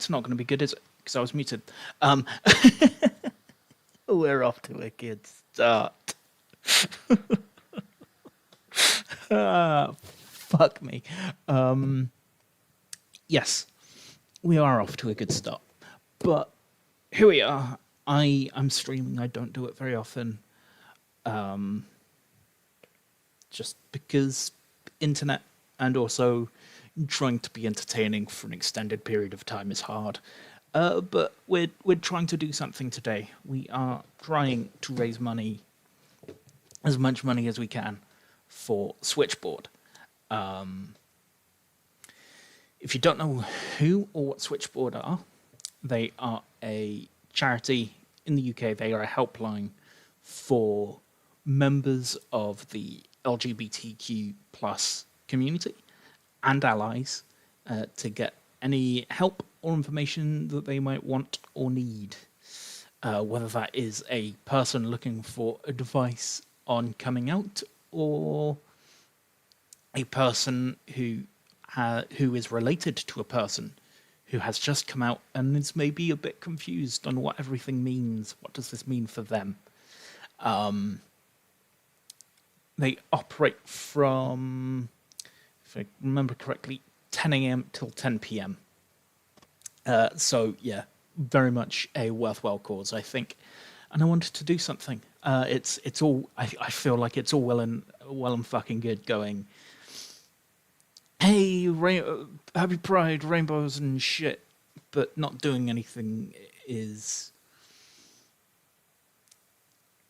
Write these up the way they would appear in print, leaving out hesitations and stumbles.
It's not going to be good, is it? Because I was muted. We're off to a good start. Fuck me. Yes, we are off to a good start. But here we are. I'm streaming. I don't do it very often. Just because internet and also trying to be entertaining for an extended period of time is hard. But we're trying to do something today. We are trying to raise money, as much money as we can, for Switchboard. If you don't know who or what Switchboard are, they are a charity in the UK. They are a helpline for members of the LGBTQ plus community and allies to get any help or information that they might want or need. Whether that is a person looking for advice on coming out, or a person who is related to a person who has just come out and is maybe a bit confused on what everything means. What does this mean for them? They operate from, if I remember correctly, 10 a.m. till 10 p.m. So yeah, very much a worthwhile cause, I think. And I wanted to do something. It's all. I feel like it's all well and fucking good going. Hey, happy Pride, rainbows and shit, but not doing anything is.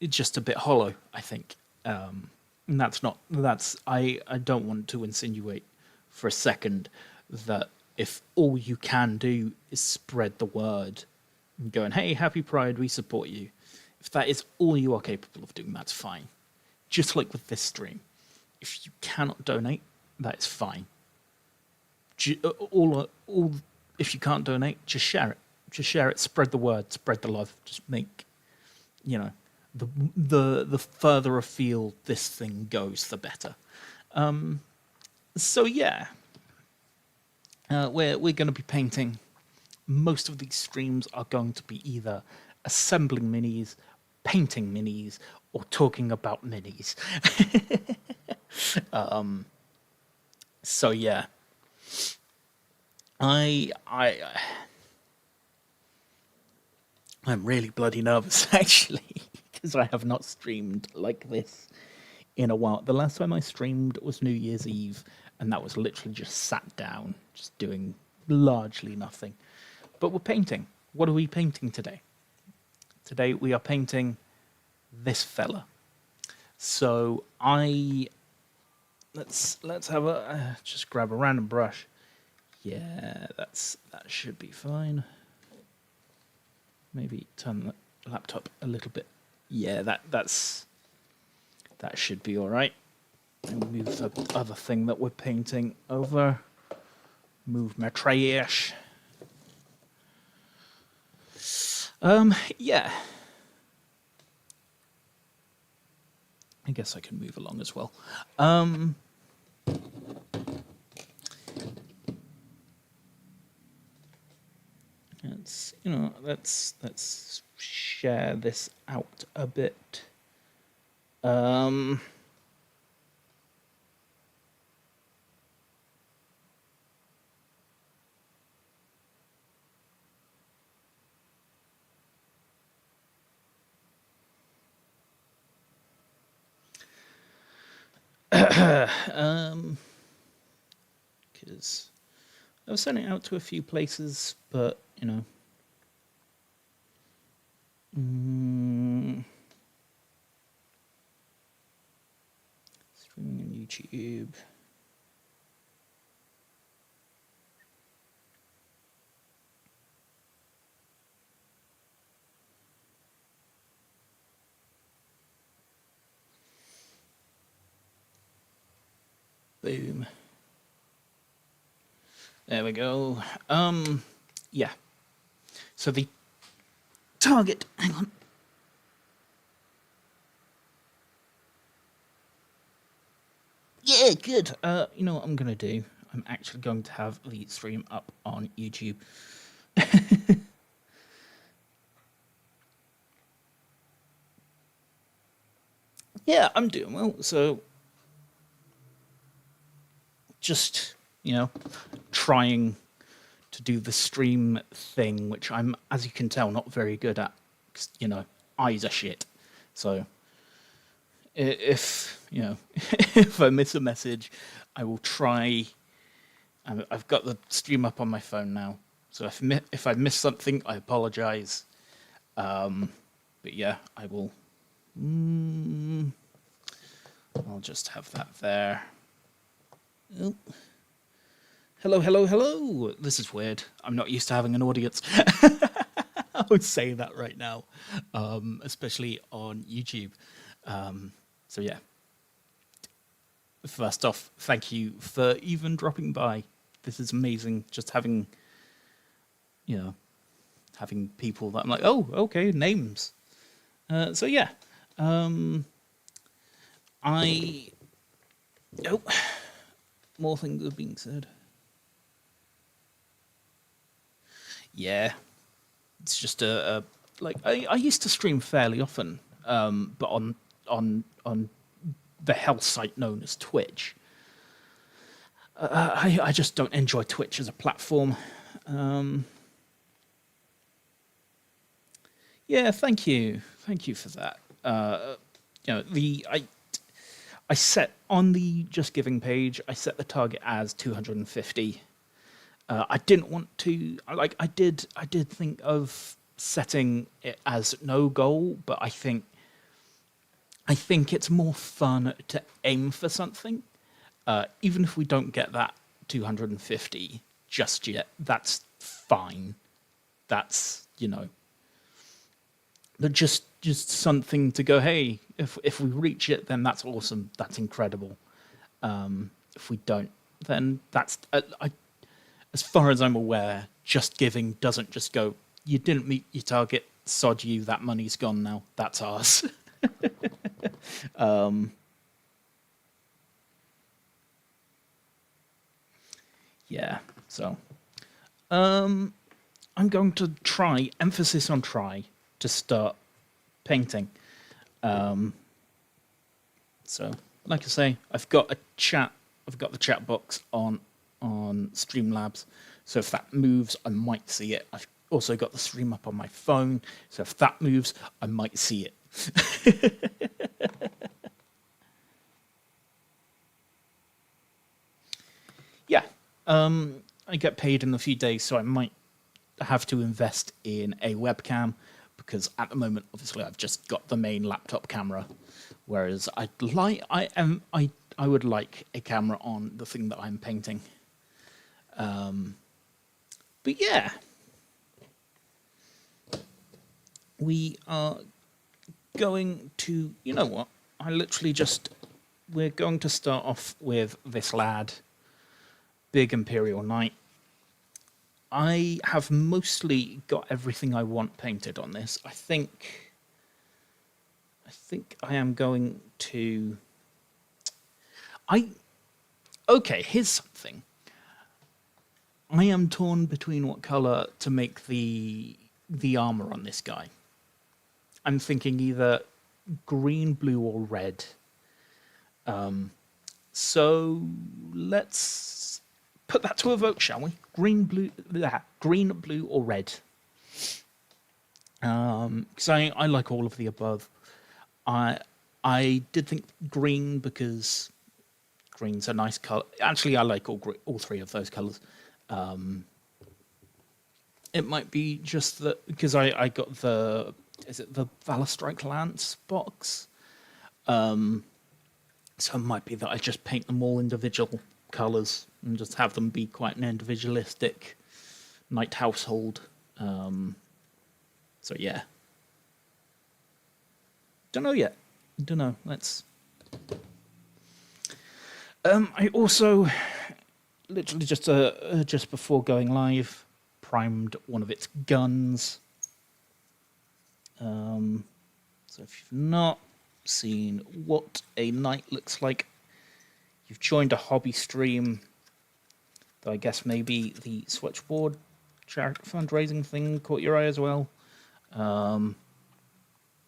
It's just a bit hollow, I think. And I don't want to insinuate for a second that if all you can do is spread the word and going, hey, happy Pride, we support you. If that is all you are capable of doing, that's fine. Just like with this stream. If you cannot donate, that is fine. If you can't donate, just share it. Just share it, spread the word, spread the love. Just make, the further afield this thing goes, the better. So yeah, we're going to be painting. Most of these streams are going to be either assembling minis, painting minis, or talking about minis. So yeah, I'm really bloody nervous actually, because I have not streamed like this in a while. The last time I streamed was New Year's Eve, and that was literally just sat down, just doing largely nothing. But we're painting. What are we painting today? Today we are painting this fella. So let's have a just grab a random brush. Yeah, that should be fine. Maybe turn the laptop a little bit. Yeah, that should be all right. And move the other thing that we're painting over. Move my tray-ish. Yeah. I guess I can move along as well. Let's share this out a bit. Because I was sending it out to a few places, but streaming on YouTube. Boom. There we go. Yeah. So the target, hang on. Yeah, good. You know what I'm going to do? I'm actually going to have the stream up on YouTube Yeah, I'm doing well. So just, trying to do the stream thing, which I'm, as you can tell, not very good at. 'Cause, eyes are shit. So if, if I miss a message, I will try. I've got the stream up on my phone now. So if I miss something, I apologize. But yeah, I will. I'll just have that there. Oh. Hello, hello, hello. This is weird. I'm not used to having an audience. I would say that right now, especially on YouTube. So yeah. First off, thank you for even dropping by. This is amazing. Just having, having people that I'm like, oh, okay, names. So yeah. Oh, more things are being said. Yeah, it's just like I used to stream fairly often, but on the hell site known as Twitch. I just don't enjoy Twitch as a platform. Yeah, thank you for that. I set on the Just Giving page. I set the target as 250. I didn't want to. I did think of setting it as no goal, but I think it's more fun to aim for something, even if we don't get that 250 just yet. That's fine. That's but just something to go. Hey, if we reach it, then that's awesome. That's incredible. If we don't, then that's as far as I'm aware, Just Giving doesn't just go, you didn't meet your target, sod you, that money's gone now, that's ours. Yeah, so I'm going to try, emphasis on try, to start painting. So, like I say, I've got the chat box on Streamlabs, so if that moves, I might see it. I've also got the stream up on my phone, so if that moves, I might see it. Yeah, I get paid in a few days, so I might have to invest in a webcam, because at the moment, obviously, I've just got the main laptop camera, whereas I would like a camera on the thing that I'm painting. But yeah, we are going to, you know what? We're going to start off with this lad, Big Imperial Knight. I have mostly got everything I want painted on this. I think I am going to... Okay, here's something. I am torn between what colour to make the armour on this guy. I'm thinking either green, blue, or red. So let's put that to a vote, shall we? Green, blue, or red? Because I like all of the above. I did think green because green's a nice color. Actually, I like all three of those colors. It might be just that because I got the Valorstrike Lance box. So it might be that I just paint them all individual colors and just have them be quite an individualistic knight household. So yeah. Don't know yet. Don't know. Let's. I also literally just before going live primed one of its guns. So if you've not seen what a knight looks like, you've joined a hobby stream. Though I guess maybe the Switchboard fundraising thing caught your eye as well. But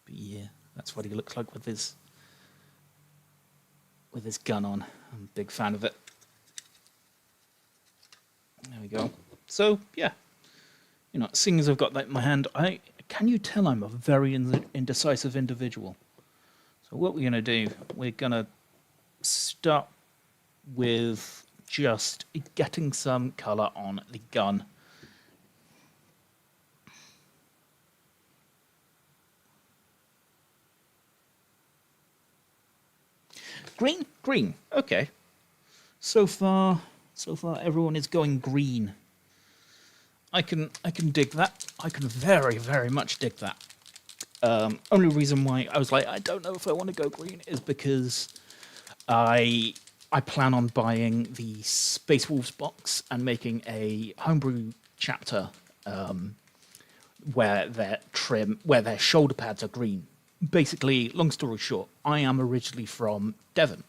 yeah, that's what he looks like with his gun on. I'm a big fan of it. There we go. So yeah, seeing as I've got that in my hand, can you tell I'm a very indecisive individual? So what we're going to do, we're going to start with just getting some colour on the gun. Green. Okay. So far everyone is going green. I can dig that. I can very, very much dig that. Only reason why I was like, I don't know if I want to go green is because I plan on buying the Space Wolves box and making a homebrew chapter where their shoulder pads are green. Basically, long story short, I am originally from Devon,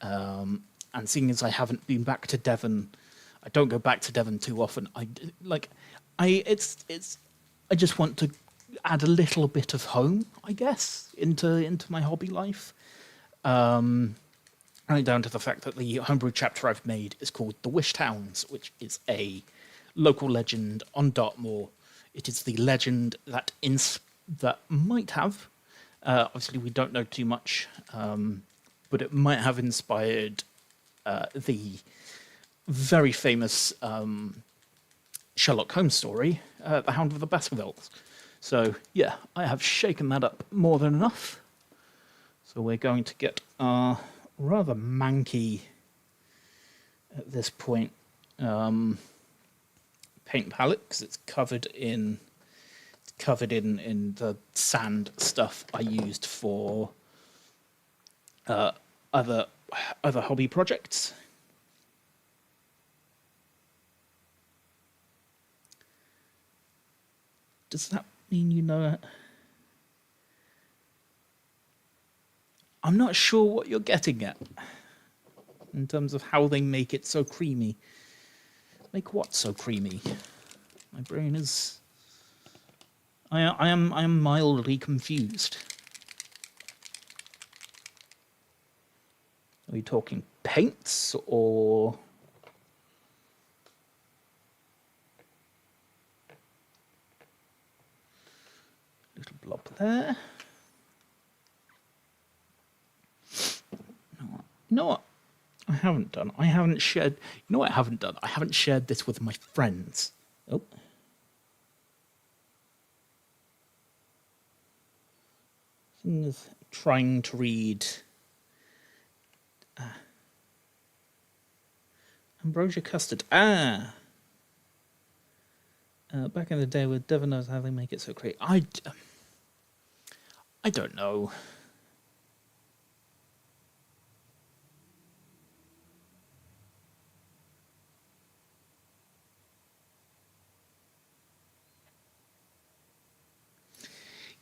and seeing as I haven't been back to Devon, I don't go back to Devon too often. I just want to add a little bit of home, I guess, into my hobby life. Right down to the fact that the homebrew chapter I've made is called The Wish Towns, which is a local legend on Dartmoor. It is the legend that might have, obviously we don't know too much, but it might have inspired the very famous Sherlock Holmes story, The Hound of the Baskervilles. So yeah, I have shaken that up more than enough. So we're going to get our rather manky, at this point, paint palette, because it's covered in the sand stuff I used for other hobby projects. Does that mean you know it? I'm not sure what you're getting at in terms of how they make it so creamy. Make what so creamy? My brain is... I am mildly confused. Are we talking paints or... Little blob there. You know what? I haven't done. I haven't shared. You know what I haven't done? I haven't shared this with my friends. Oh. Trying to read ambrosia custard. Back in the day, with Devon knows how they make it so great. I don't know.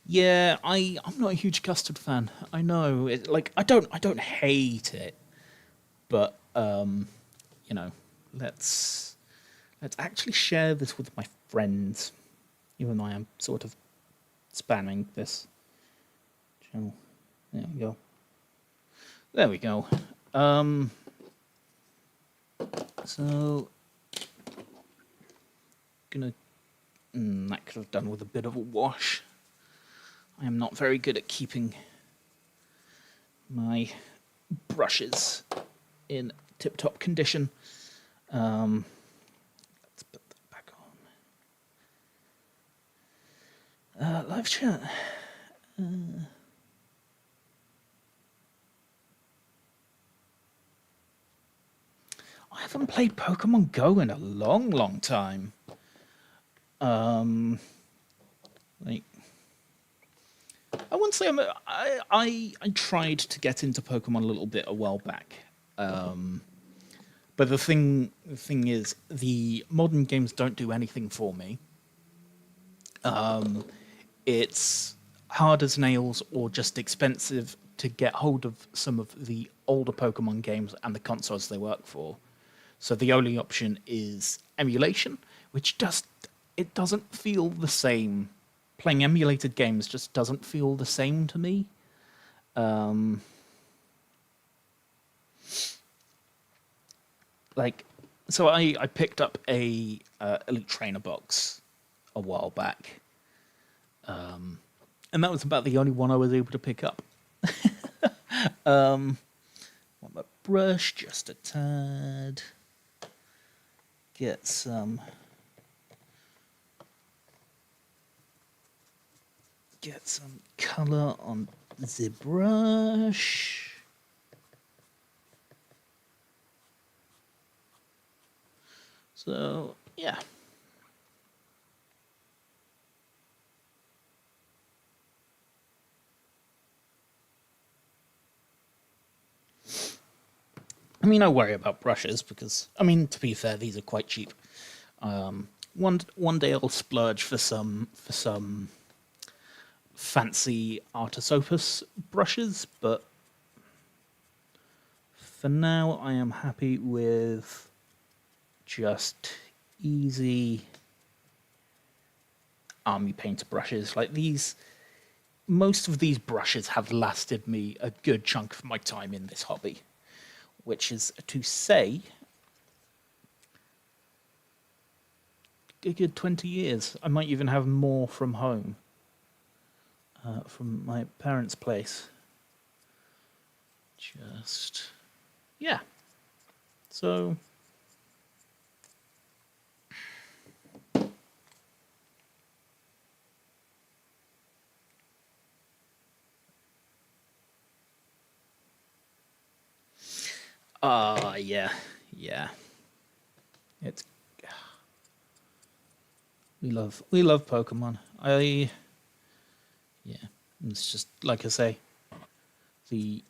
Yeah, I'm not a huge custard fan. I know. I don't hate it, but let's actually share this with my friends, even though I am sort of spamming this channel. There we go. There we go. So that could have done with a bit of a wash. I am not very good at keeping my brushes in tip-top condition. Let's put that back on. Live chat. I haven't played Pokemon Go in a long, long time. I wouldn't say I tried to get into Pokemon a little bit a while back, but the thing is, the modern games don't do anything for me. It's hard as nails or just expensive to get hold of some of the older Pokemon games and the consoles they work for. So the only option is emulation, which just it doesn't feel the same. Playing emulated games just doesn't feel the same to me. Like, so I picked up a Elite Trainer box a while back, and that was about the only one I was able to pick up. Want my brush just a tad. Get some color on the brush. So, yeah. I mean, I worry about brushes because, I mean, to be fair, these are quite cheap. One day I'll splurge for some fancy Artis Opus brushes, but for now I am happy with just easy army painter brushes. Like these, most of these brushes have lasted me a good chunk of my time in this hobby, which is to say a good 20 years. I might even have more from home, from my parents' place. Just, yeah. So, yeah. It's we love Pokemon. Yeah. It's just like I say, the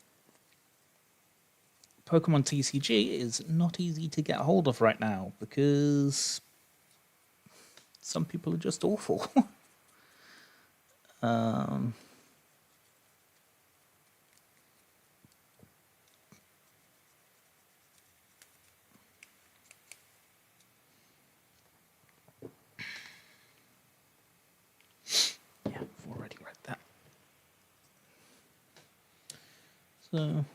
Pokemon TCG is not easy to get hold of right now because some people are just awful. Yeah, I've already read that. So,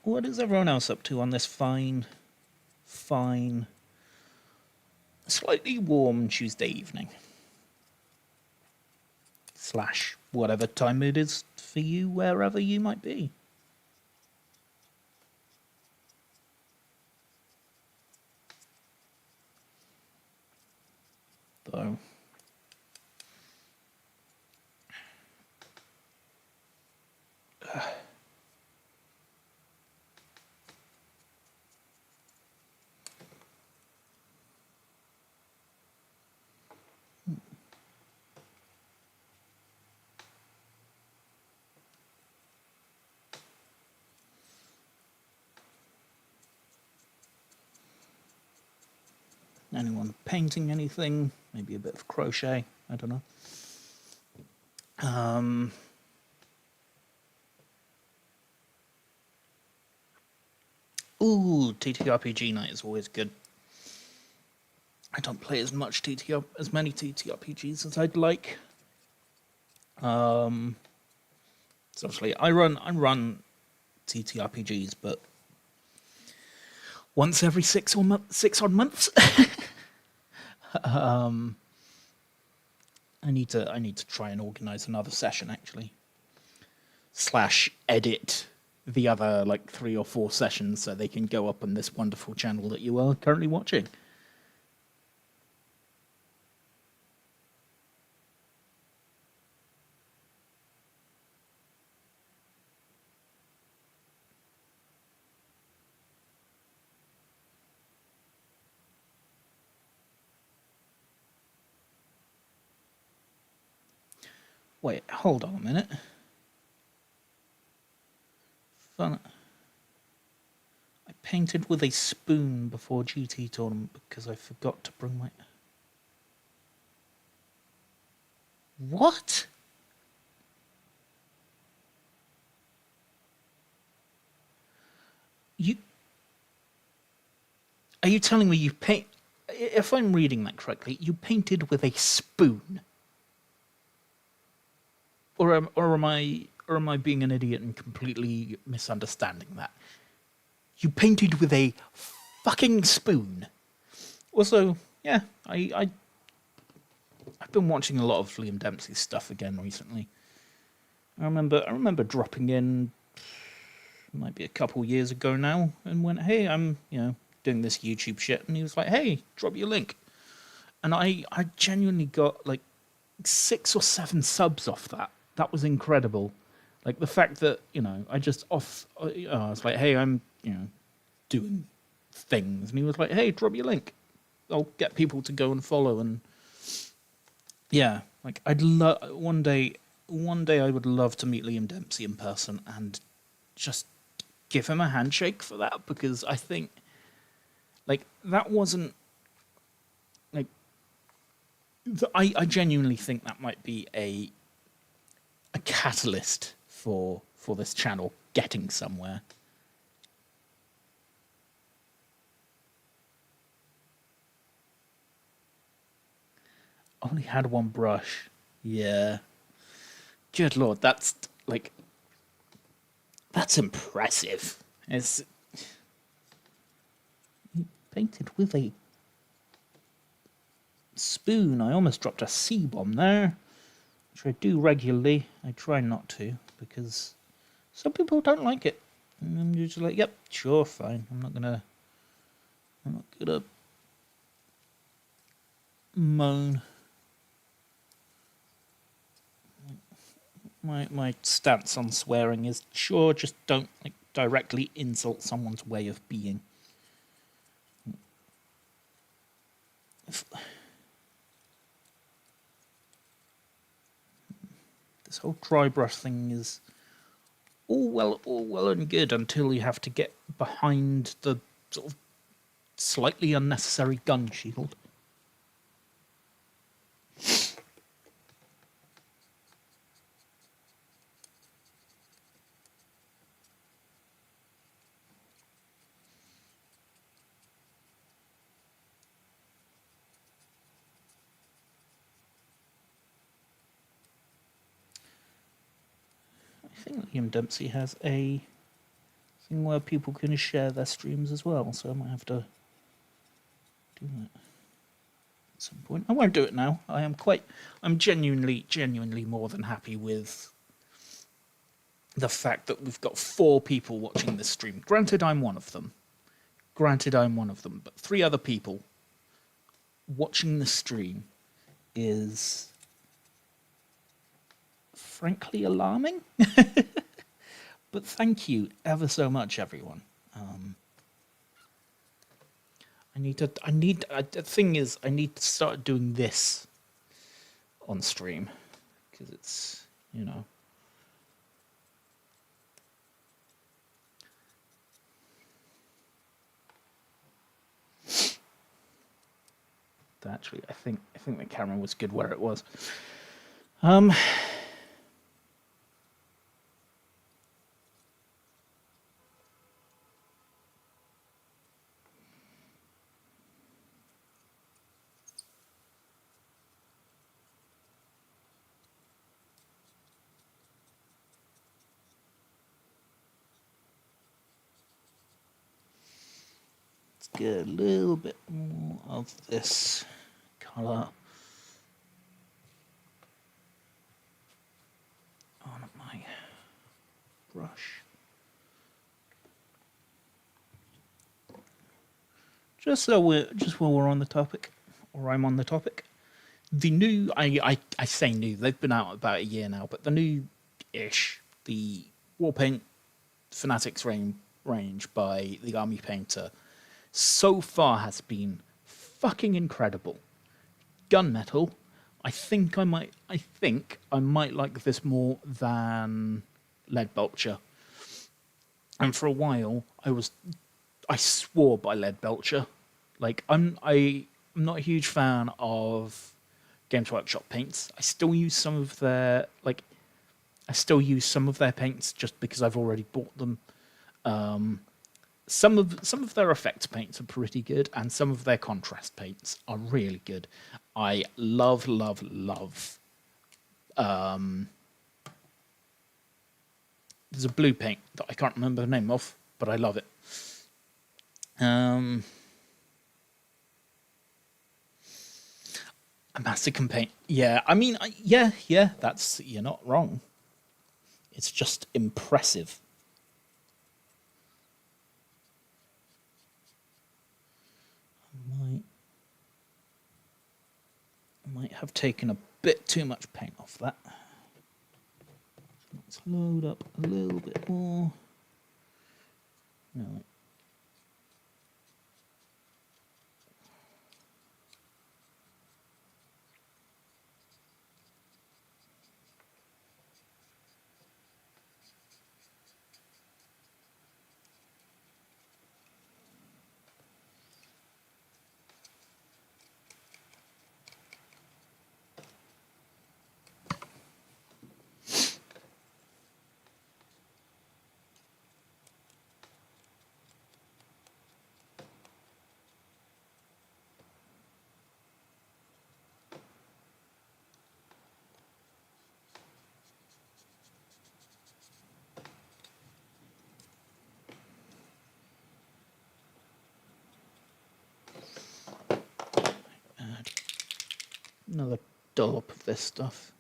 what is everyone else up to on this fine, slightly warm Tuesday evening? / whatever time it is for you, wherever you might be. Though, anyone painting anything? Maybe a bit of crochet. I don't know. Ooh, TTRPG night is always good. I don't play as many TTRPGs as I'd like. So obviously I run TTRPGs, but once every 6 odd months. I need to try and organize another session actually. / edit the other like 3 or 4 sessions so they can go up on this wonderful channel that you are currently watching. Wait, hold on a minute. Fun. I painted with a spoon before GT tournament because I forgot to bring my... What? Are you telling me you paint... if I'm reading that correctly, you painted with a spoon, or am I being an idiot and completely misunderstanding that? You painted with a fucking spoon. Also, yeah, I've been watching a lot of Liam Dempsey's stuff again recently. I remember dropping in, might be a couple years ago now, and went, "Hey, I'm doing this YouTube shit," and he was like, "Hey, drop your link," and I genuinely got like 6 or 7 subs off that. That was incredible. Like the fact that I was like, "Hey, I'm doing things," and he was like, "Hey, drop your link. I'll get people to go and follow." And yeah, like I'd love one day I would love to meet Liam Dempsey in person and just give him a handshake for that, because I think like that wasn't like I genuinely think that might be a catalyst for this channel getting somewhere. Only had one brush. Yeah. Good lord, that's impressive. It's painted with a spoon. I almost dropped a C-bomb there, which I do regularly. I try not to, because some people don't like it. And I'm just like, yep, sure, fine. I'm not gonna moan. My stance on swearing is, sure, just don't directly insult someone's way of being. This whole dry brush thing is all well and good until you have to get behind the sort of slightly unnecessary gun shield. I think Liam Dempsey has a thing where people can share their streams as well, so I might have to do that at some point. I won't do it now. I'm genuinely more than happy with the fact that we've got 4 people watching this stream. Granted, I'm one of them, but 3 other people watching the stream is frankly alarming. But thank you ever so much, everyone. The thing is, I need to start doing this on stream, because it's, actually, I think the camera was good where it was. Get a little bit more of this colour on my brush. Just while we're on the topic, or I'm on the topic, the new, I say new, they've been out about a year now, but the new-ish, the Warpaint Fanatics range by the Army Painter, so far has been fucking incredible. Gunmetal, I think I might like this more than Lead Belcher. And for a while, I swore by Lead Belcher. Like I'm not a huge fan of Games Workshop paints. I still use some of their paints just because I've already bought them. some of their effect paints are pretty good, and some of their contrast paints are really good. I love, love, love. There's a blue paint that I can't remember the name of, but I love it. A masticum paint. Yeah, I mean, yeah, that's, you're not wrong. It's just impressive. I might have taken a bit too much paint off that. Let's load up a little bit more. No. Add another dollop of this stuff.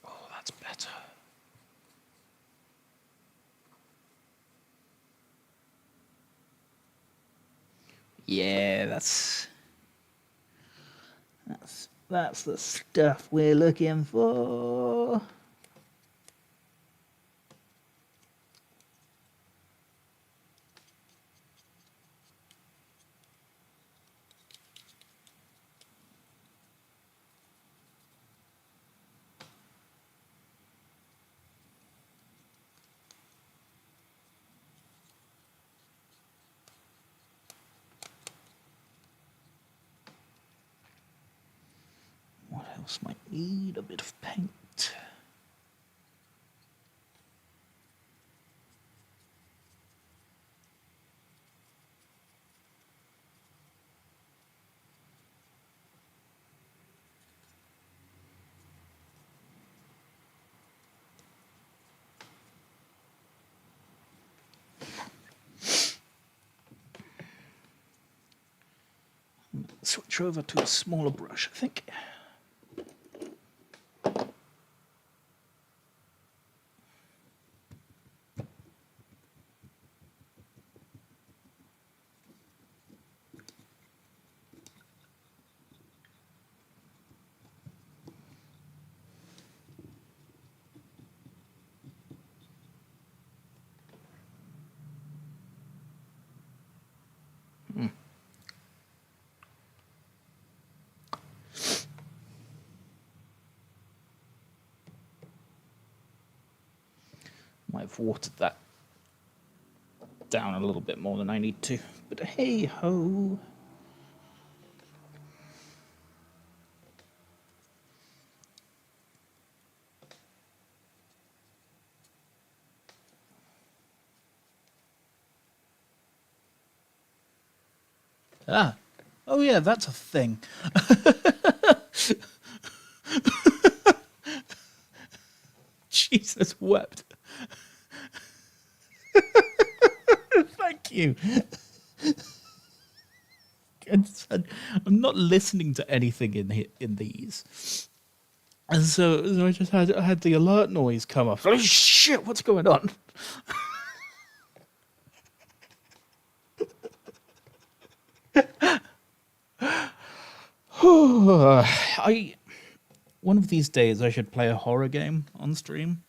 Oh, that's better. Yeah, that's the stuff we're looking for. What else might need a bit of paint? Switch over to a smaller brush, I think. Might have watered that down a little bit more than I need to, but hey ho. Ah, oh yeah, that's a thing. Jesus wept. Thank you. I'm not listening to anything in these, and so I had the alert noise come up. Oh shit! What's going on? One of these days I should play a horror game on stream.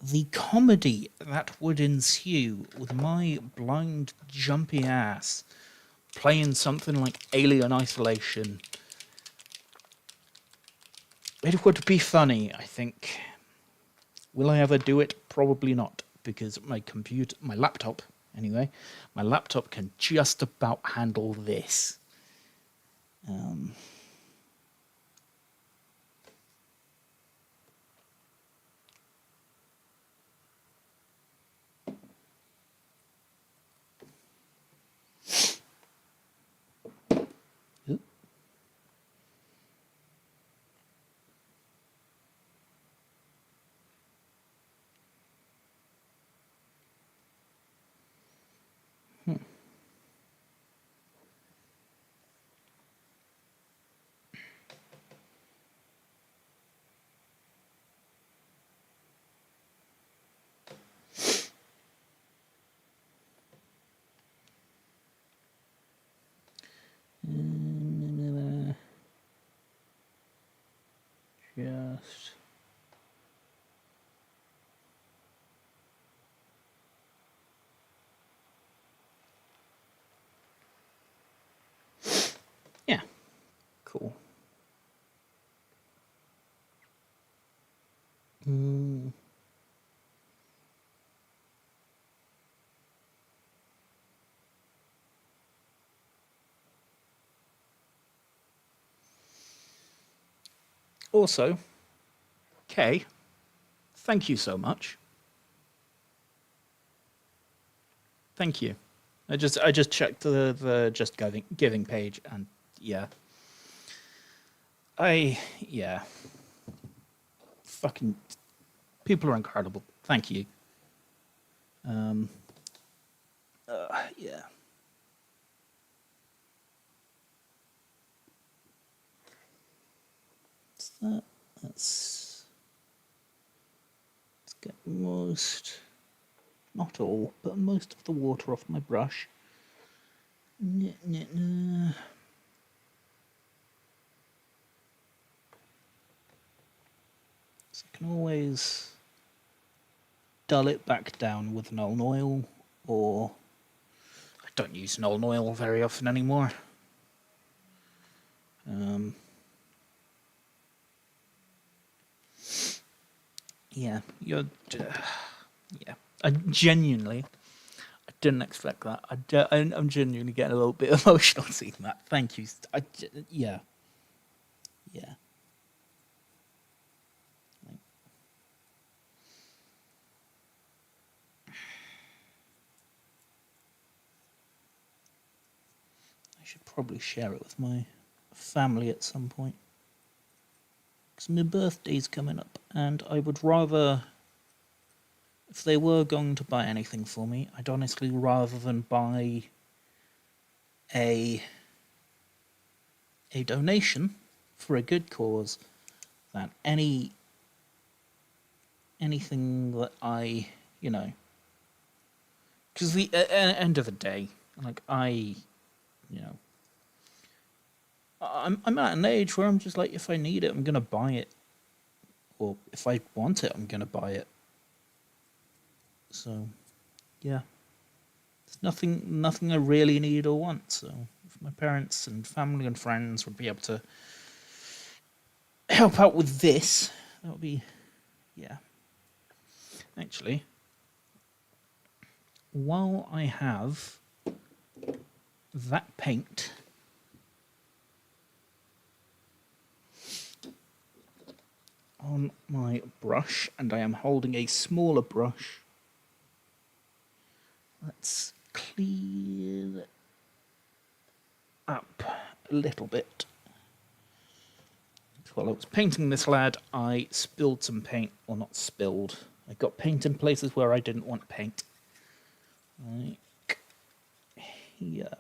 The comedy that would ensue with my blind, jumpy ass playing something like Alien Isolation. It would be funny, I think. Will I ever do it? Probably not, because my laptop, anyway, my laptop can just about handle this. Just yeah, cool. Also, Kay, thank you so much. Thank you. I just checked the just giving page, and yeah, yeah, fucking people are incredible. Thank you. Yeah. What's that? Let's get not all, but most of the water off my brush. So I can always dull it back down with Nuln Oil, or I don't use Nuln Oil very often anymore. Yeah, yeah. I didn't expect that. I'm genuinely getting a little bit emotional seeing that. Thank you. Yeah, yeah. I should probably share it with my family at some point. Because my birthday's coming up, and I would rather, if they were going to buy anything for me, I'd honestly rather than buy a donation for a good cause than anything that I, because the end of the day, like you know, I'm at an age where I'm just like, if I need it, I'm gonna buy it, or if I want it, I'm gonna buy it. So, yeah, there's nothing I really need or want. So, if my parents and family and friends would be able to help out with this, that would be, yeah. Actually, while I have that paint on my brush, and I am holding a smaller brush, let's clear it up a little bit. While I was painting this lad, I spilled some paint, or not spilled, I got paint in places where I didn't want paint. Like here.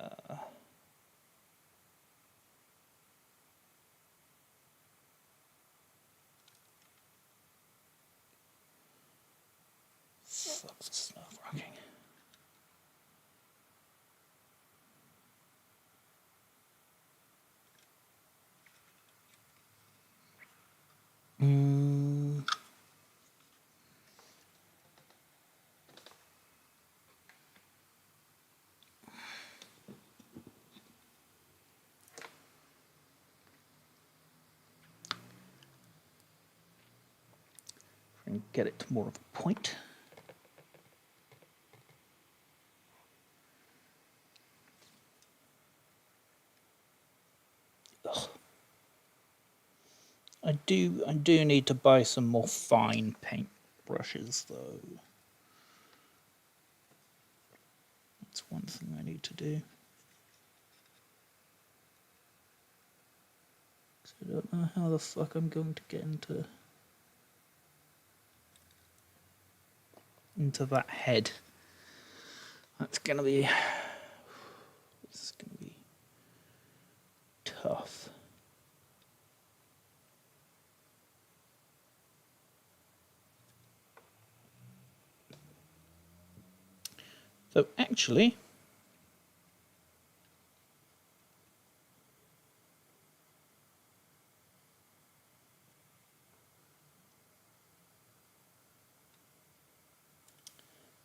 Fuck, this is nerve-wracking. and get it to more of a point. Ugh. I do need to buy some more fine paint brushes though. That's one thing I need to do. I don't know how the fuck I'm going to get into that head. This is gonna be tough. So actually,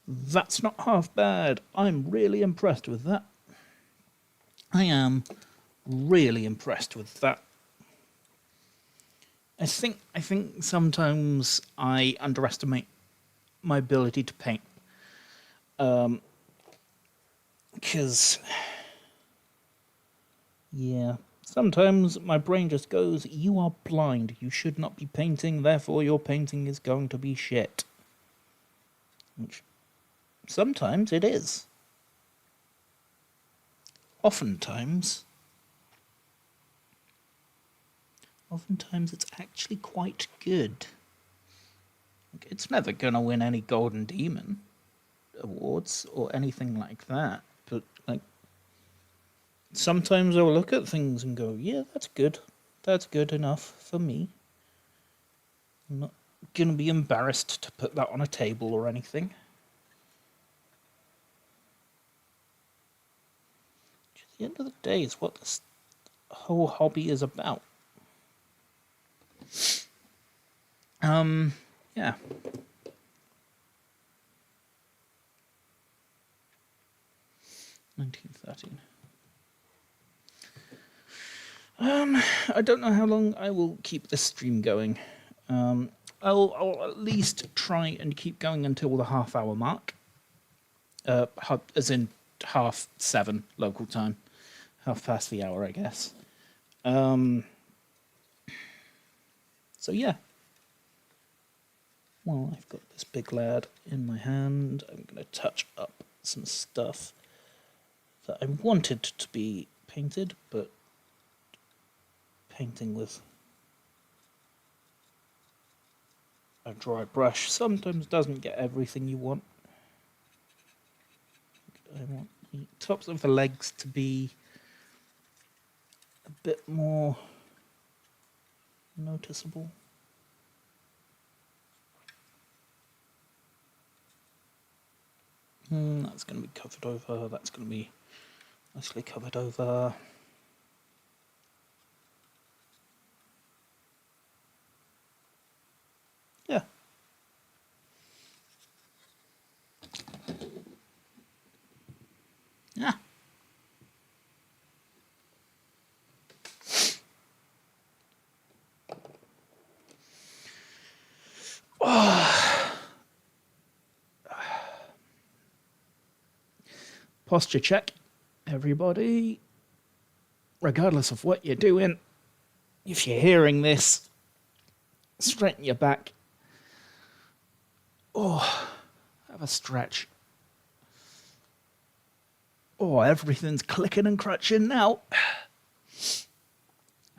that's not half bad. I'm really impressed with that. I am really impressed with that. I think sometimes I underestimate my ability to paint. Because yeah, sometimes my brain just goes, you are blind, you should not be painting, therefore your painting is going to be shit. Which sometimes it is. Oftentimes it's actually quite good. It's never gonna win any Golden Demon awards or anything like that, but like sometimes I'll look at things and go, yeah, that's good. That's good enough for me. I'm not gonna be embarrassed to put that on a table or anything. At the end of the day, is what this whole hobby is about. Yeah. $19.13. I don't know how long I will keep this stream going. I'll at least try and keep going until the half-hour mark. As in 7:30 local time. 1:30, I guess. So yeah. Well, I've got this big lad in my hand. I'm going to touch up some stuff that I wanted to be painted, but painting with a dry brush sometimes doesn't get everything you want. I want the tops of the legs to be a bit more noticeable. That's going to be covered over. That's going to be nicely covered over. Yeah. Yeah. Posture check, everybody. Regardless of what you're doing, if you're hearing this, straighten your back. Oh, have a stretch. Oh, everything's clicking and crutching now.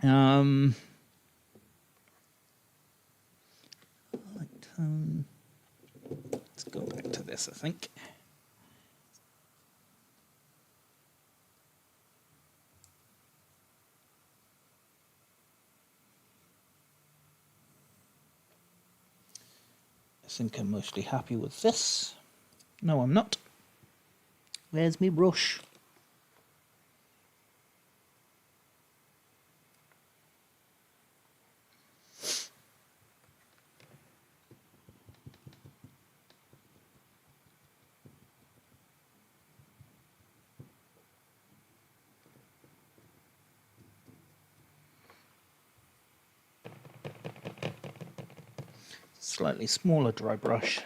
Let's go back to this, I think. I think I'm mostly happy with this. No, I'm not. Where's me brush? slightly smaller dry brush.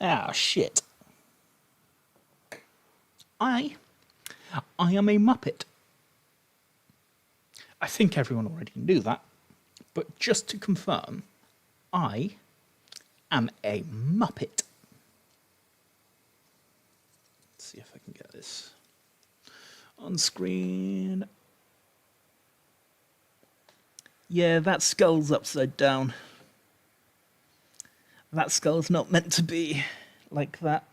Ah, shit. I am a Muppet. I think everyone already knew that, but just to confirm, I am a Muppet. Let's see if I can get this on screen. Yeah, that skull's upside down. That skull's not meant to be like that.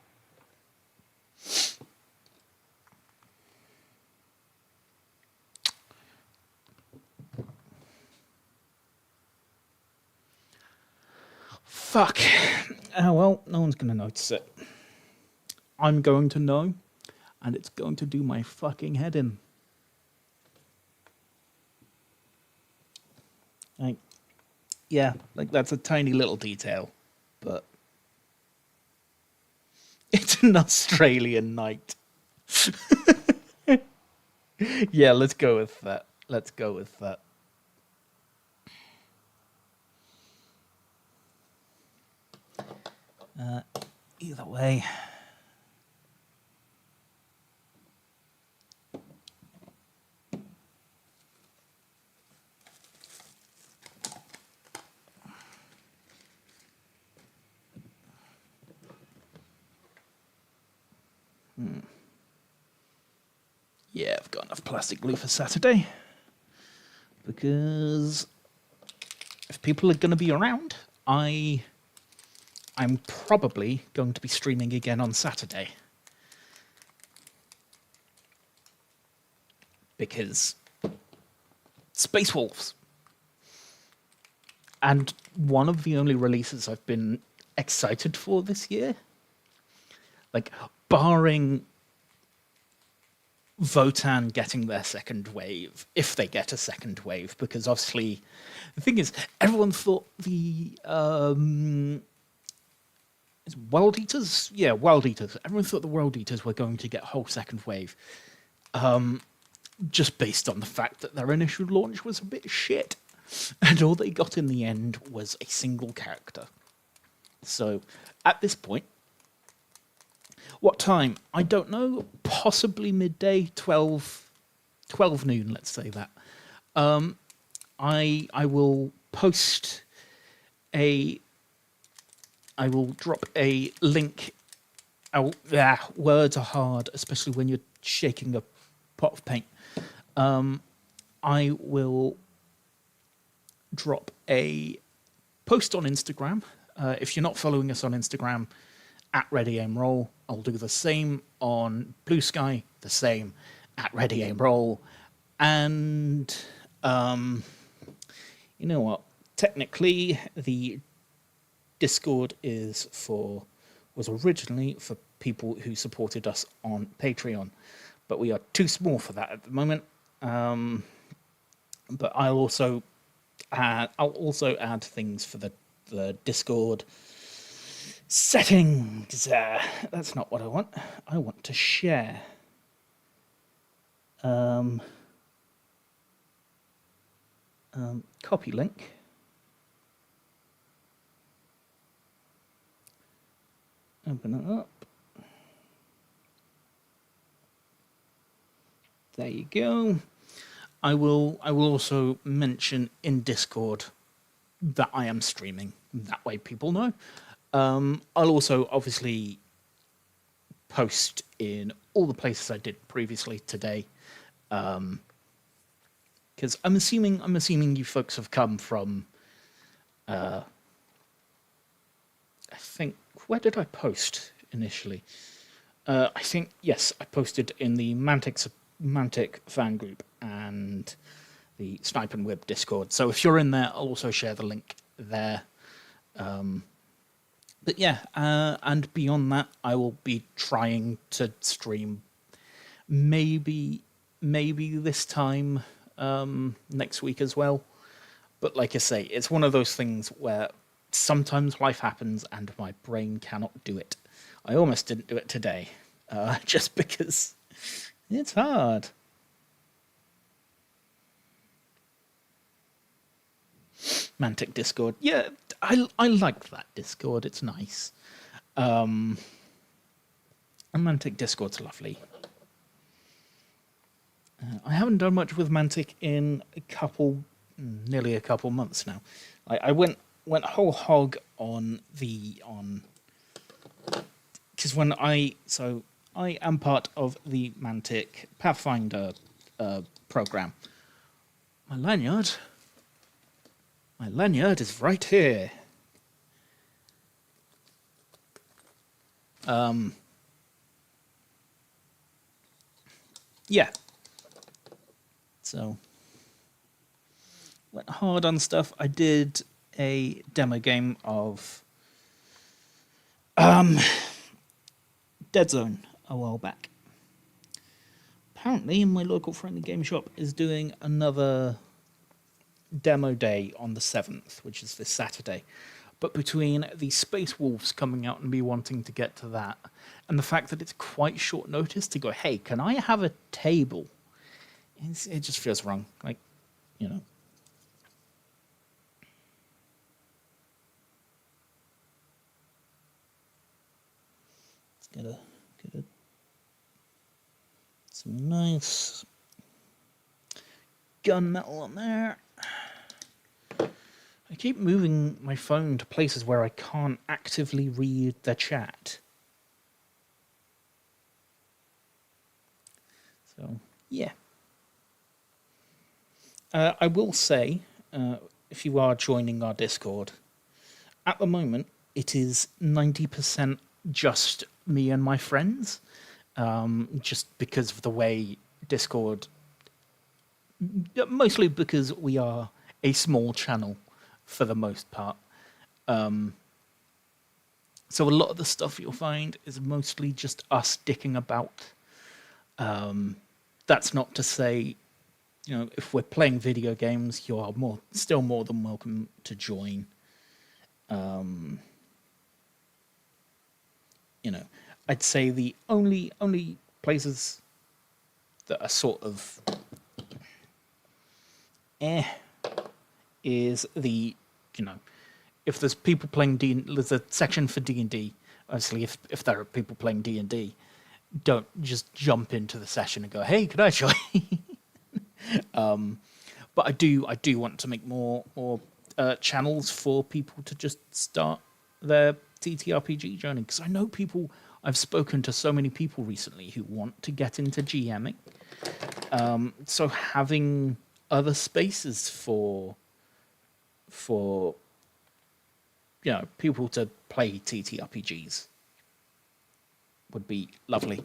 Fuck. Oh well, no one's going to notice it. I'm going to know, and it's going to do my fucking head in. Like, yeah, like that's a tiny little detail, but it's an Australian night. Yeah, let's go with that. Let's go with that. Either way. Yeah, I've got enough plastic glue for Saturday. Because if people are going to be around, I'm probably going to be streaming again on Saturday. Because Space Wolves. And one of the only releases I've been excited for this year, like barring Votan getting their second wave, if they get a second wave, because obviously the thing is, everyone thought the World Eaters? Yeah, World Eaters. Everyone thought the World Eaters were going to get a whole second wave. Just based on the fact that their initial launch was a bit shit. And all they got in the end was a single character. So, at this point, what time? I don't know. Possibly midday, 12 noon, let's say that. I will post I will drop a link. Words are hard, especially when you're shaking a pot of paint. I will drop a post on Instagram. If you're not following us on Instagram, at Ready Aim Roll, I'll do the same on Blue Sky, the same at Ready Aim Roll. And you know what? Technically, the Discord was originally for people who supported us on Patreon, but we are too small for that at the moment. But I'll also add things for the Discord settings. That's not what I want. I want to share. Copy link. Open it up. There you go. I will also mention in Discord that I am streaming. That way people know. I'll also obviously post in all the places I did previously today. Because I'm assuming you folks have come from I think, where did I post initially? I think, yes, I posted in the Mantic fan group and the Snipe and Whip Discord. So if you're in there, I'll also share the link there. But yeah, and beyond that, I will be trying to stream maybe this time next week as well. But like I say, it's one of those things where sometimes life happens and my brain cannot do it. I almost didn't do it today, just because it's hard. Mantic Discord. Yeah, I like that Discord. It's nice. And Mantic Discord's lovely. I haven't done much with Mantic in nearly a couple months now. I went whole hog on because I am part of the Mantic Pathfinder program. My lanyard is right here. Yeah. So went hard on stuff. I did a demo game of Dead Zone a while back. Apparently, my local friendly game shop is doing another demo day on the 7th, which is this Saturday. But between the Space Wolves coming out and me wanting to get to that, and the fact that it's quite short notice to go, hey, can I have a table? It just feels wrong. Like, you know. Let's get some nice gunmetal on there. I keep moving my phone to places where I can't actively read the chat. So, yeah. I will say, if you are joining our Discord, at the moment, it is 90% just me and my friends, just because of the way Discord... Mostly because we are a small channel, for the most part. So a lot of the stuff you'll find is mostly just us dicking about. That's not to say, you know, if we're playing video games, you are still more than welcome to join. You know, I'd say the only places that are sort of is the, you know, if there's people playing there's a section for D&D. Obviously, if there are people playing D&D, don't just jump into the session and go, hey, could I join? But I do want to make more channels for people to just start their TTRPG journey, because I know I've spoken to so many people recently who want to get into GMing. So having other spaces for you know, people to play TTRPGs would be lovely.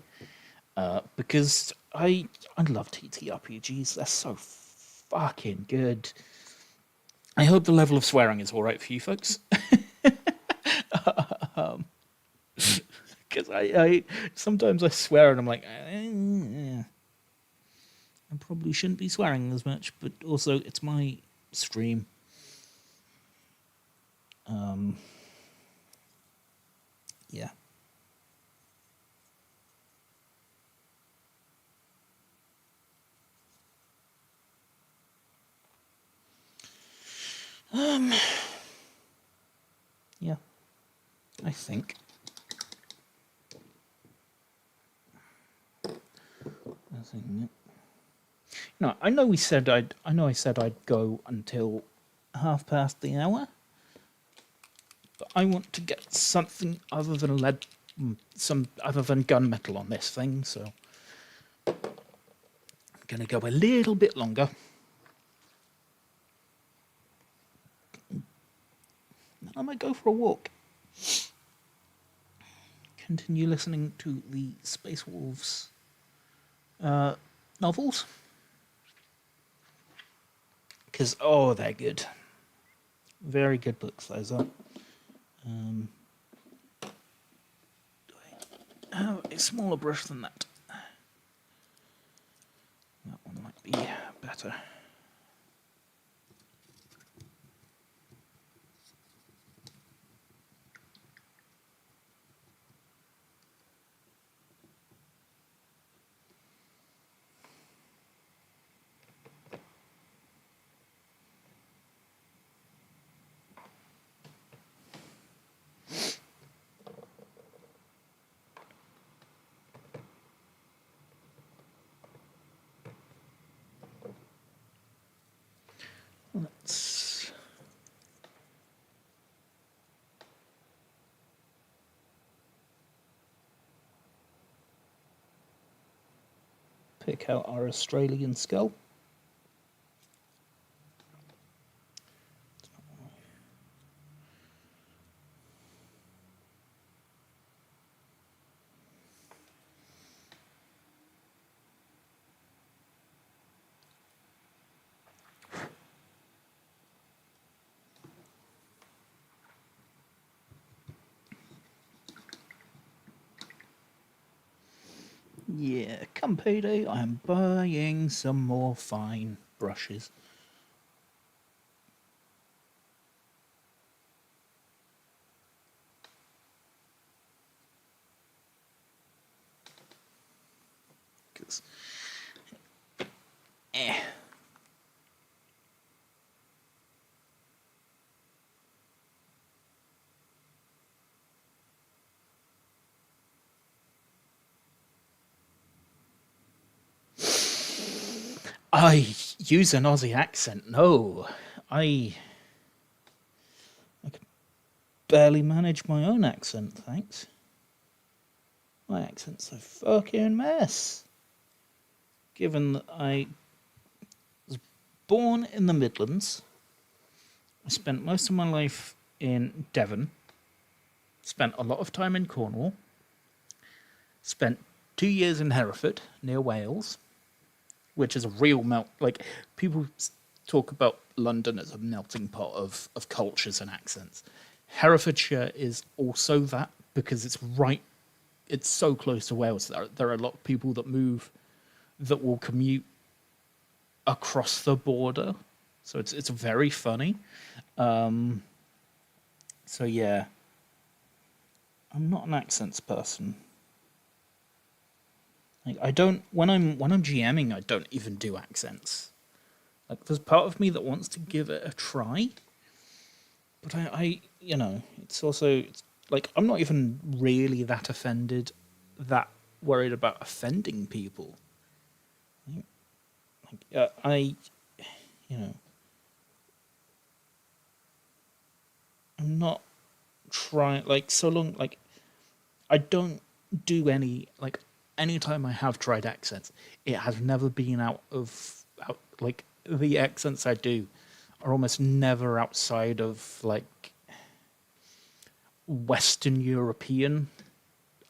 Because I love TTRPGs. They're so fucking good. I hope the level of swearing is all right for you folks. Because I sometimes I swear and I'm like, I probably shouldn't be swearing as much, but also it's my stream. Yeah. Yeah, I think. No, I know we said I'd. I know I said I'd go until 1/2 past, but I want to get something other than lead, some other than gunmetal on this thing. So I'm gonna go a little bit longer. Then I might go for a walk. Continue listening to the Space Wolves novels. Because, oh, they're good. Very good books, those are. Oh, a smaller brush than that. That one might be better. Let's pick out our Australian skull. Yeah, come payday, I am buying some more fine brushes. Because, eh. I use an Aussie accent. No, I can barely manage my own accent, thanks. My accent's a fucking mess. Given that I was born in the Midlands, I spent most of my life in Devon, spent a lot of time in Cornwall, spent 2 years in Hereford, near Wales, which is a real melt. Like, people talk about London as a melting pot of cultures and accents. Herefordshire is also that because it's so close to Wales. There are a lot of people that will commute across the border. So it's very funny. So yeah, I'm not an accents person. Like, I don't when I'm GMing, I don't even do accents. Like, there's part of me that wants to give it a try, but I it's like I'm not even really that offended, that worried about offending people. I you know I'm not trying, like, so long, like, I don't do anytime I have tried accents, it has never been like, the accents I do are almost never outside of, like, Western European,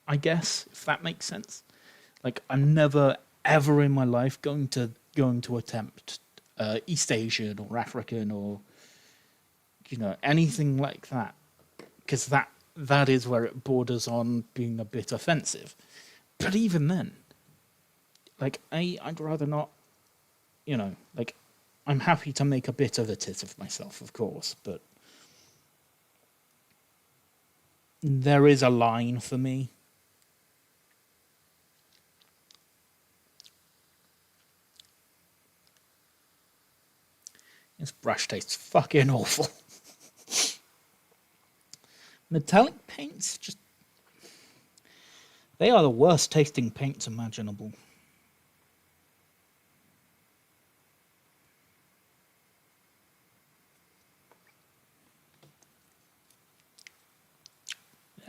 I guess, if that makes sense. Like, I'm never ever in my life going to attempt East Asian or African or anything like that, because that is where it borders on being a bit offensive. But even then, like, I'd rather not, like, I'm happy to make a bit of a tit of myself, of course, but there is a line for me. This brush tastes fucking awful. Metallic paints, just... they are the worst tasting paints imaginable.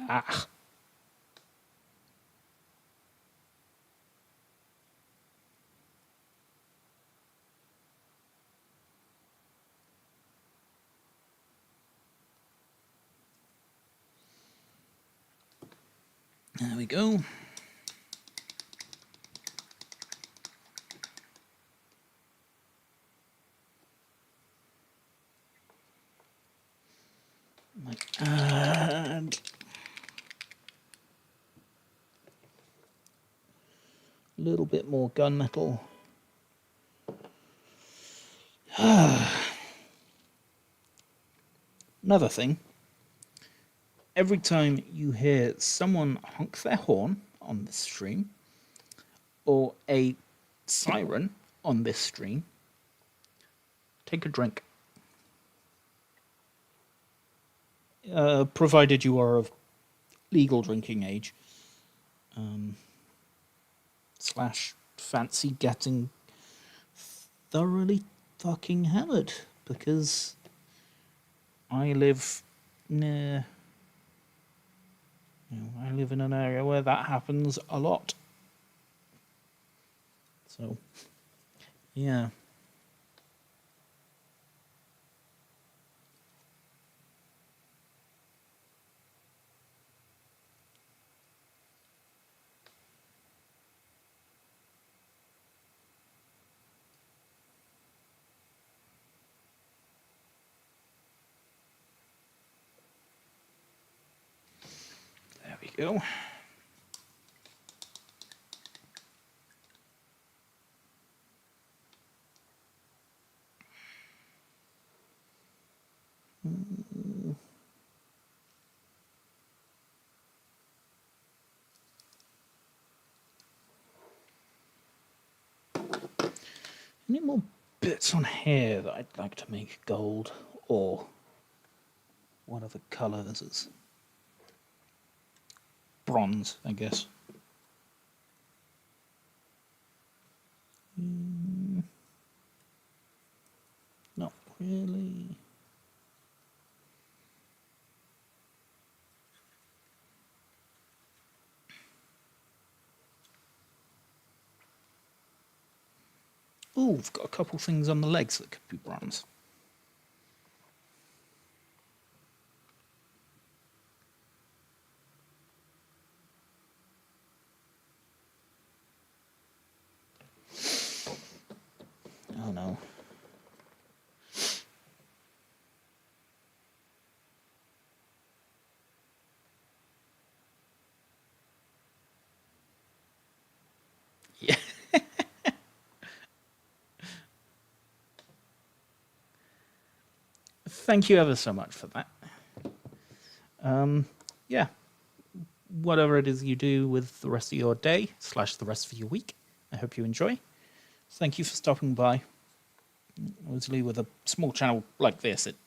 Ah. There we go. And a little bit more gunmetal. Another thing, every time you hear someone honk their horn on this stream, or a siren on this stream, take a drink. Provided you are of legal drinking age. / fancy getting thoroughly fucking hammered, because I live near... I live in an area where that happens a lot. So, yeah. There we go. Any more bits on here that I'd like to make gold, or what other colour this is? Bronze, I guess. Not really. Oh, we've got a couple things on the legs that could be bronze. Oh no. Yeah. Thank you ever so much for that. Yeah. Whatever it is you do with the rest of your day / the rest of your week, I hope you enjoy. Thank you for stopping by. Obviously, with a small channel like this, it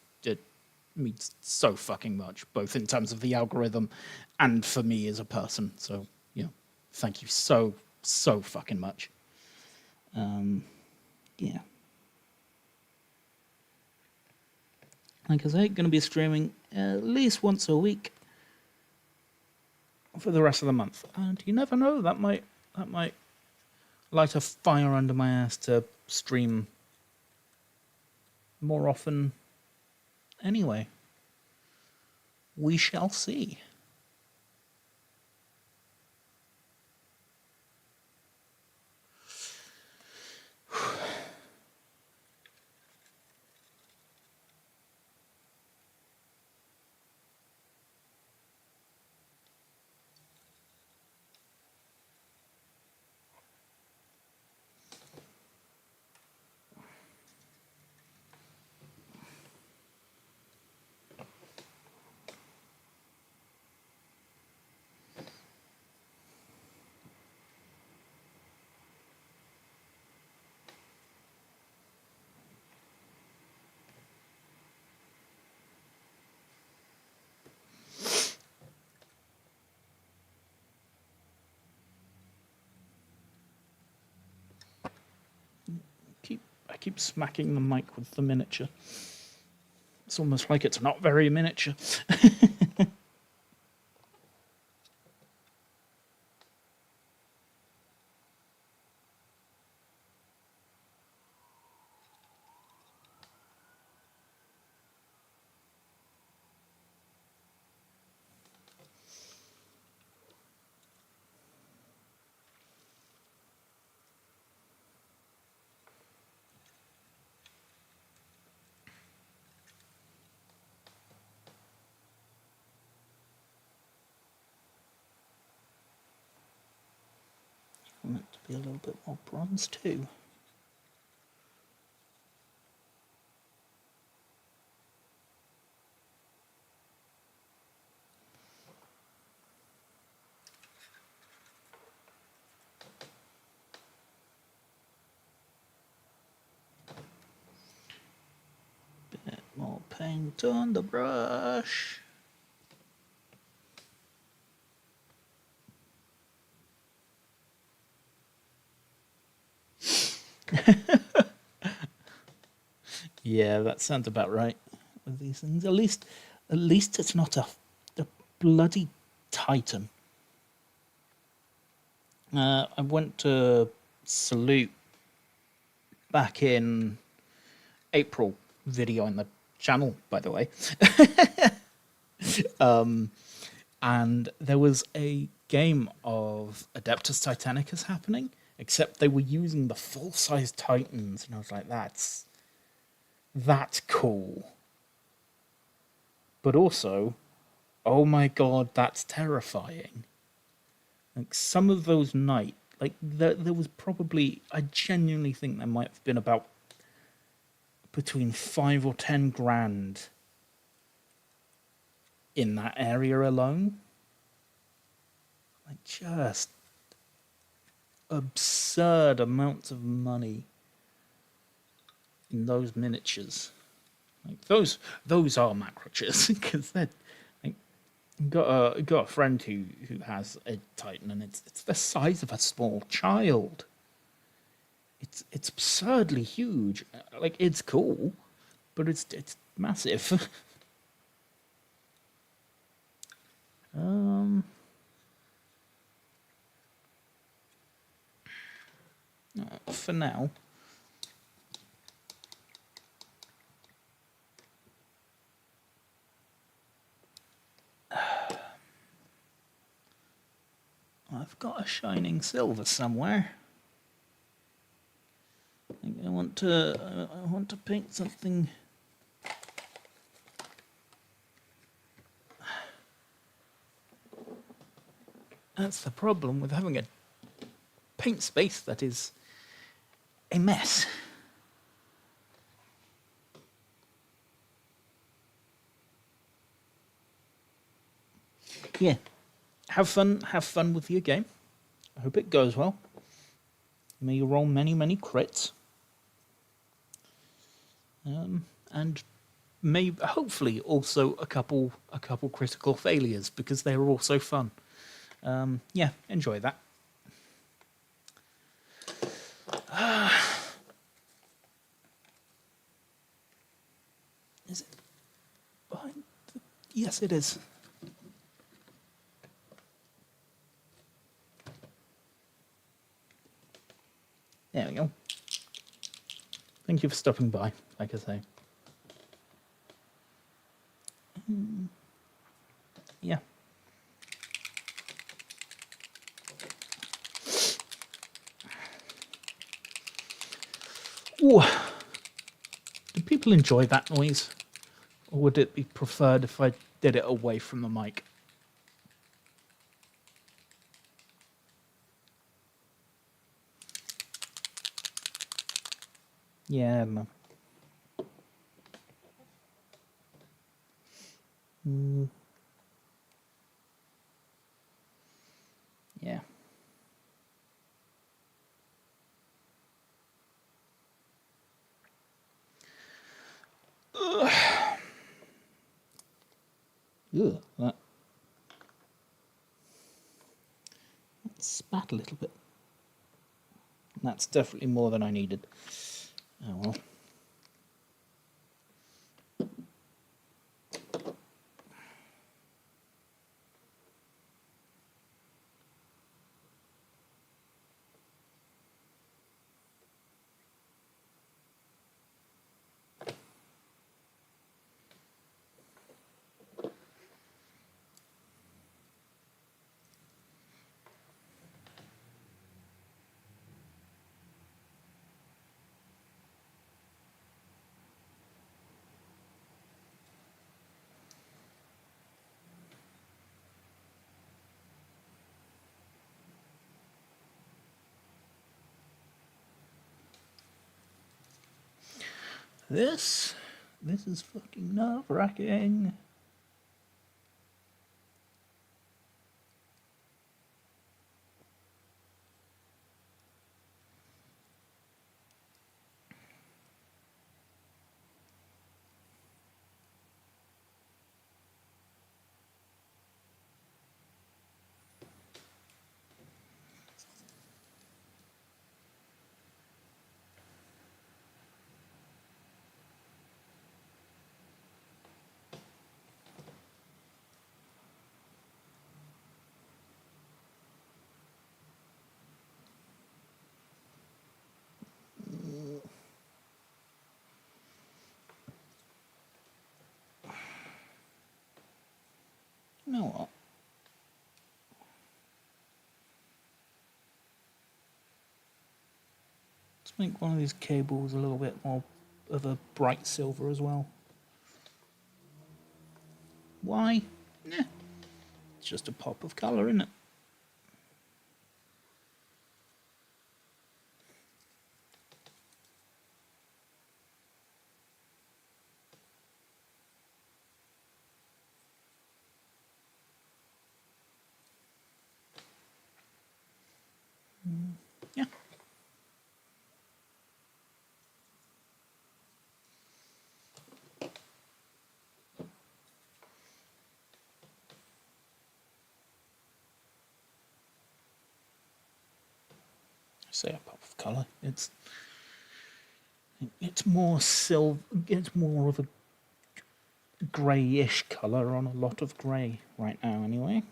means so fucking much, both in terms of the algorithm and for me as a person. So, thank you so fucking much. Yeah. Like I say, going to be streaming at least once a week for the rest of the month. And you never know, that might light a fire under my ass to stream more often anyway. We shall see. keep smacking the mic with the miniature. It's almost like it's not very miniature. I want it to be a little bit more bronze too. Bit more paint on the brush. Yeah, that sounds about right with these things. At least it's not a bloody titan. I went to Salute back in April, video on the channel, by the way. And there was a game of Adeptus Titanicus happening, except they were using the full-size Titans, and I was like, that's cool. But also, oh my god, that's terrifying. Like, some of those night, like, there was probably, I genuinely think there might have been about between 5 or 10 grand in that area alone. Like, just absurd amounts of money in those miniatures. Like, those are macroches, because they're like, got a friend who has a Titan, and it's the size of a small child. It's absurdly huge. Like, it's cool, but it's massive. For now. I've got a shining silver somewhere. I think I want to paint something. That's the problem with having a paint space that is a mess. Yeah. Have fun with your game. I hope it goes well. May you roll many crits. And may hopefully also a couple critical failures, because they are also fun. Yeah, enjoy that. Is it behind? Yes, it is. There we go. Thank you for stopping by, like I say. Yeah. Ooh. Do people enjoy that noise? Or would it be preferred if I did it away from the mic? Yeah, man. Yeah. Ugh. Ugh, that spat a little bit. That's definitely more than I needed. Oh well. This is fucking nerve-wracking. You know what? Let's make one of these cables a little bit more of a bright silver as well. Why? Nah, it's just a pop of colour, isn't it? Yeah. Say a pop of colour. It's more silver. It's more of a greyish colour on a lot of grey right now, anyway.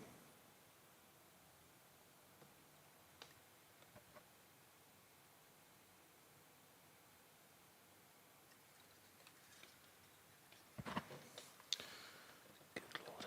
Good Lord.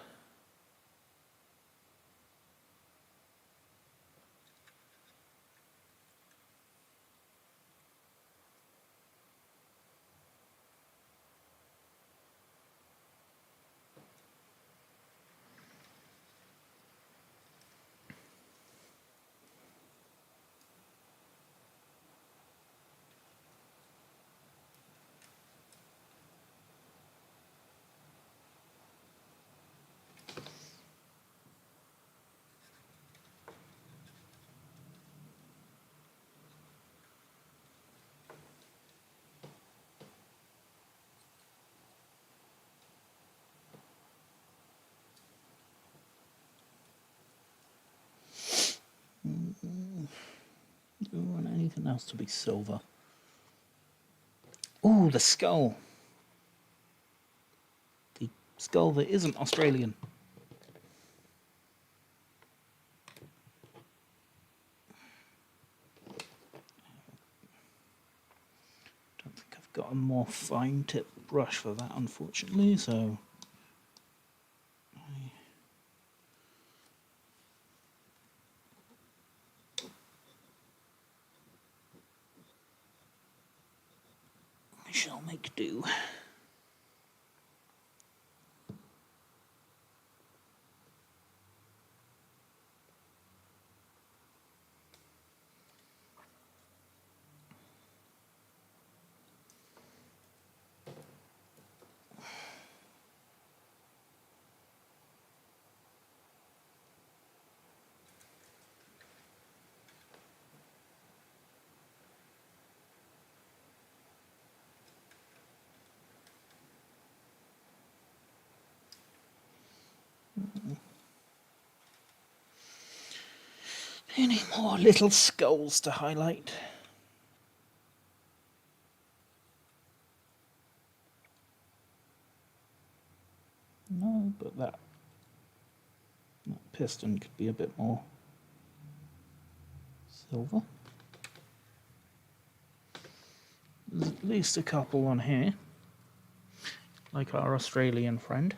Don't want anything else to be silver. Oh, the skull. The skull that isn't Australian. Don't think I've got a more fine tip brush for that, unfortunately, so I shall make do. Any more little skulls to highlight? That piston could be a bit more silver. There's at least a couple on here, like our Australian friend.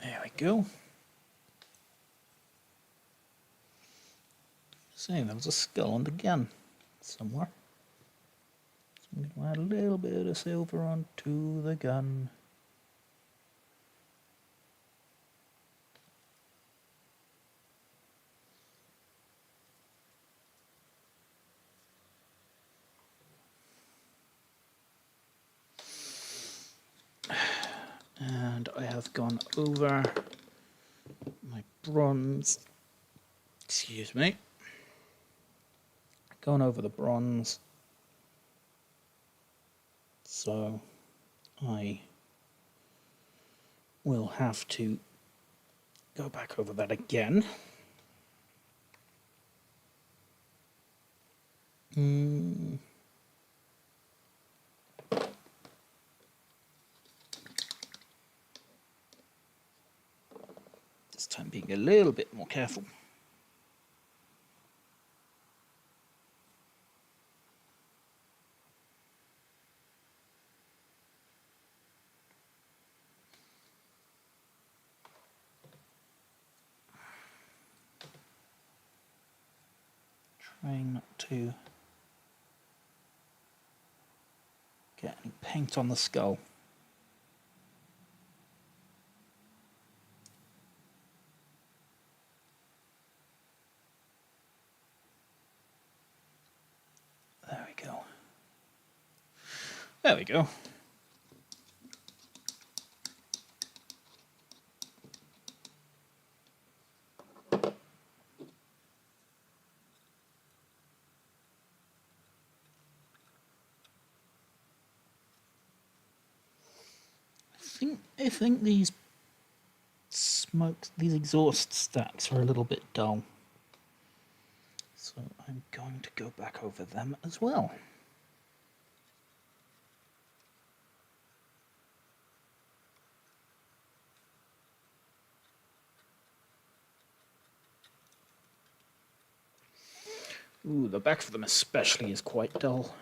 There we go. See, there was a skull on the gun somewhere. So I'm going to add a little bit of silver onto the gun. And I have gone over my bronze. Excuse me. Gone over the bronze. So I will have to go back over that again. This time being a little bit more careful. Trying not to get any paint on the skull. There we go. There we go. I think these exhaust stacks are a little bit dull. So I'm going to go back over them as well. Ooh, the back of them especially is quite dull.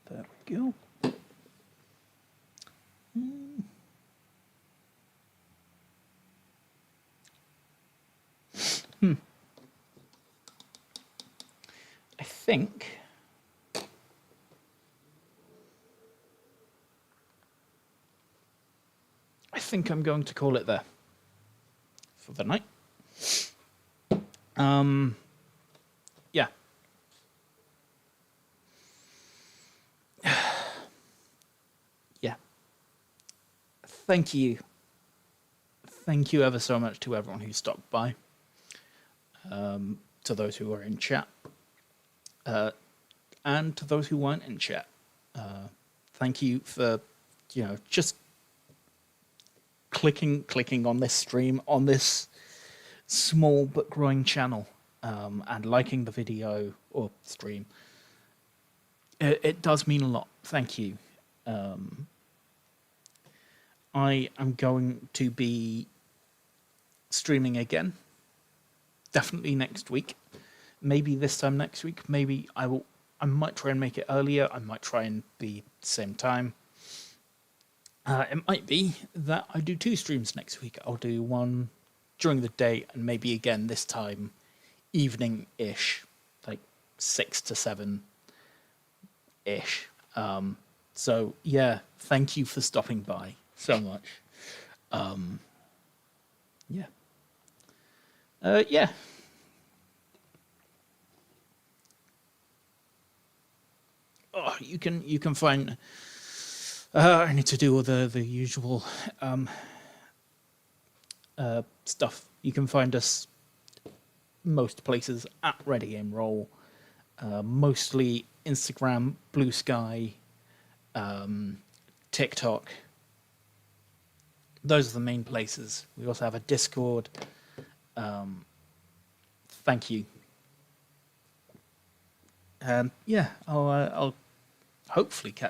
There we go. I think I'm going to call it there for the night. Yeah. Yeah. Thank you. Thank you ever so much to everyone who stopped by. to those who are in chat, and to those who weren't in chat. Thank you for, just clicking on this stream, on this small but growing channel, and liking the video or stream. It does mean a lot. Thank you. I am going to be streaming again, definitely next week. Maybe this time next week. Maybe I might try and make it earlier. I might try and be same time. It might be that I do 2 streams next week. I'll do one during the day and maybe again this time evening-ish, like 6 to 7-ish. So yeah, thank you for stopping by so much. Yeah. Yeah. Oh, you can find. I need to do all the usual stuff. You can find us most places at Ready Game Roll, mostly Instagram, Blue Sky, TikTok. Those are the main places. We also have a Discord. Thank you. Yeah, I'll hopefully catch